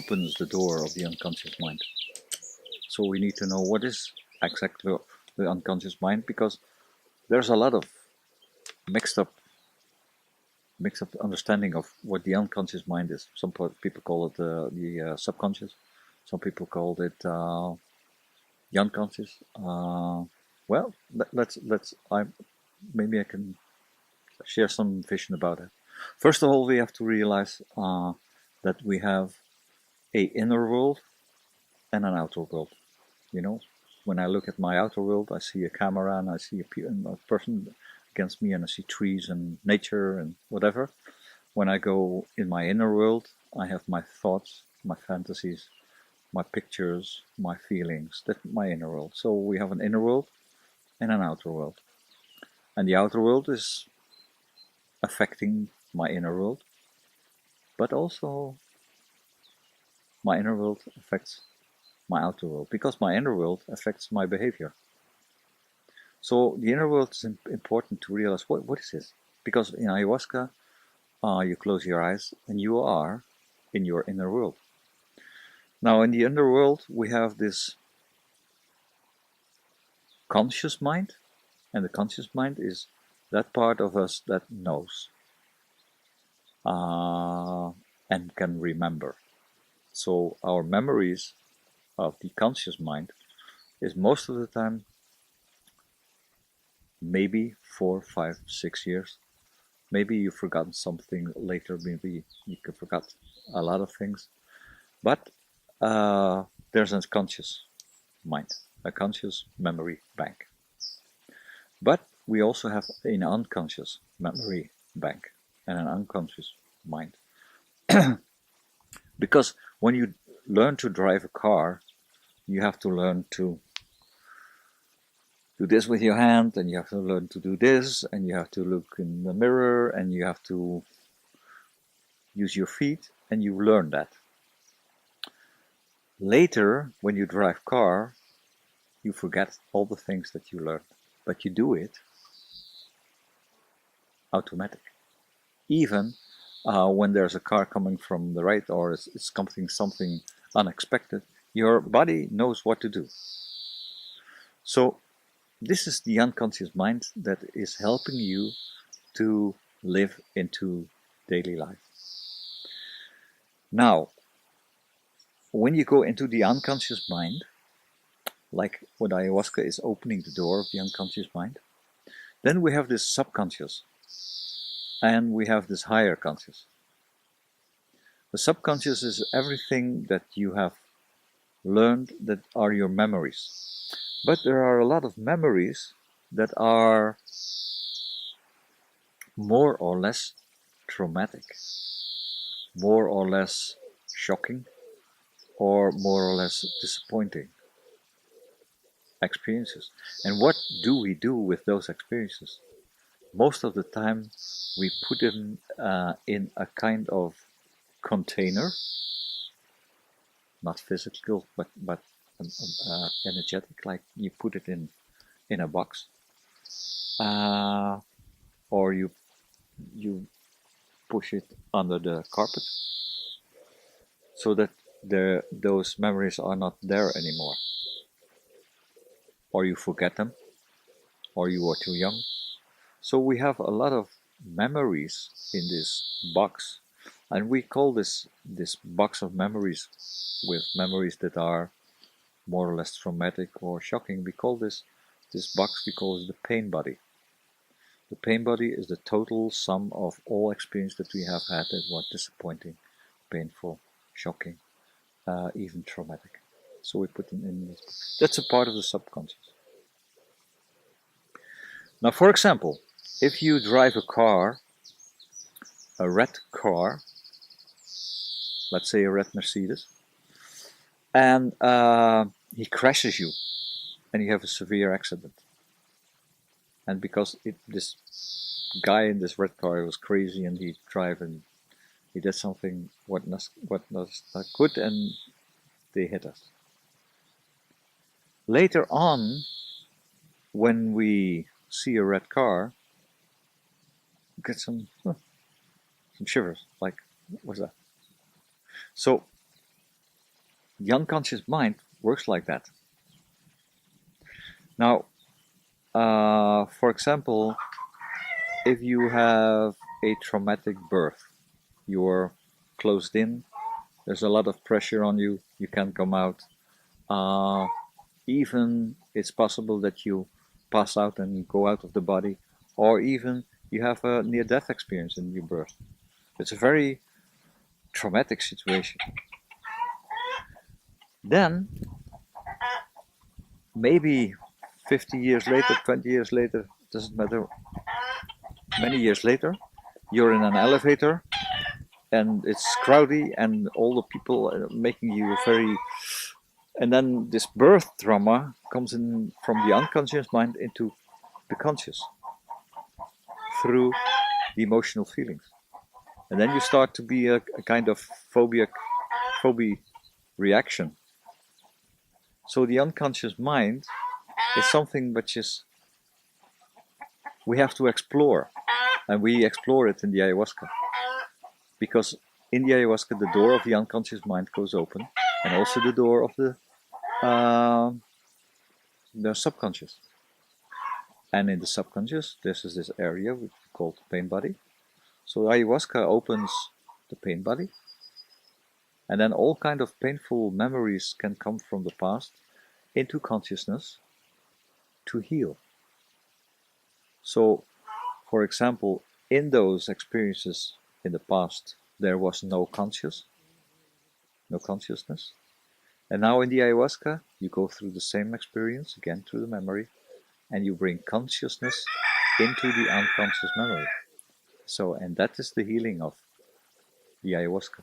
opens the door of the unconscious mind. So we need to know what is exactly the unconscious mind, because there's a lot of mixed up understanding of what the unconscious mind is. Some people call it the subconscious. Some people call it the unconscious. Well, maybe I can share some vision about it. First of all, we have to realize that we have a inner world and an outer world. You know, when I look at my outer world, I see a camera and I see a person against me, and I see trees and nature and whatever. When I go in my inner world, I have my thoughts, my fantasies, my pictures, my feelings. That's my inner world. So we have an inner world and an outer world. And the outer world is affecting my inner world, but also my inner world affects my outer world, because my inner world affects my behavior. So the inner world is important to realize what is this? Because in ayahuasca, you close your eyes and you are in your inner world. Now in the inner world, we have this conscious mind, and the conscious mind is that part of us that knows and can remember. So our memories of the conscious mind is most of the time maybe 4, 5, 6 years. Maybe you've forgotten something later, maybe you forgot a lot of things. But there's a conscious mind, a conscious memory bank. But we also have an unconscious memory bank and an unconscious mind. Because when you learn to drive a car, you have to learn to do this with your hand, and you have to learn to do this, and you have to look in the mirror, and you have to use your feet, and you learn that. Later, when you drive car, you forget all the things that you learned, but you do it automatic. Even when there's a car coming from the right, or it's something unexpected, your body knows what to do. So this is the unconscious mind that is helping you to live into daily life. Now, when you go into the unconscious mind, like what ayahuasca is opening the door of the unconscious mind, then we have this subconscious and we have this higher conscious. The subconscious is everything that you have learned that are your memories. But there are a lot of memories that are more or less traumatic, more or less shocking, or more or less disappointing experiences. And what do we do with those experiences? Most of the time we put them in a kind of container, not physical, but energetic, like you put it in a box, or you push it under the carpet, so that those memories are not there anymore, or you forget them, or you are too young. So we have a lot of memories in this box, and we call this box of memories, with memories that are more or less traumatic or shocking, we call this box, we call it the pain body. The pain body is the total sum of all experience that we have had that was disappointing, painful, shocking, even traumatic. So we put them in this box. That's a part of the subconscious. Now, for example, if you drive a car, a red car, let's say a red Mercedes, and he crashes you, and you have a severe accident. And because this guy in this red car was crazy, and he drove and he did something what was not good, and they hit us. Later on, when we see a red car, we get some shivers, like, what's that? So The unconscious mind works like that. Now, for example, if you have a traumatic birth, you're closed in, there's a lot of pressure on you, you can't come out. Even it's possible that you pass out and go out of the body, or even you have a near-death experience in your birth. It's a very traumatic situation. Then, maybe 50 years later, 20 years later, doesn't matter, many years later, you're in an elevator and it's crowdy and all the people are making you very... And then this birth trauma comes in from the unconscious mind into the conscious through the emotional feelings. And then you start to be a kind of phobia reaction. So the unconscious mind is something which is we have to explore, and we explore it in the ayahuasca, because in the ayahuasca the door of the unconscious mind goes open, and also the door of the subconscious. And in the subconscious, this is this area which we call the pain body. So ayahuasca opens the pain body, and then all kind of painful memories can come from the past into consciousness to heal. So, for example, in those experiences in the past, there was no consciousness. And now in the ayahuasca, you go through the same experience, again through the memory, and you bring consciousness into the unconscious memory. So, and that is the healing of the ayahuasca.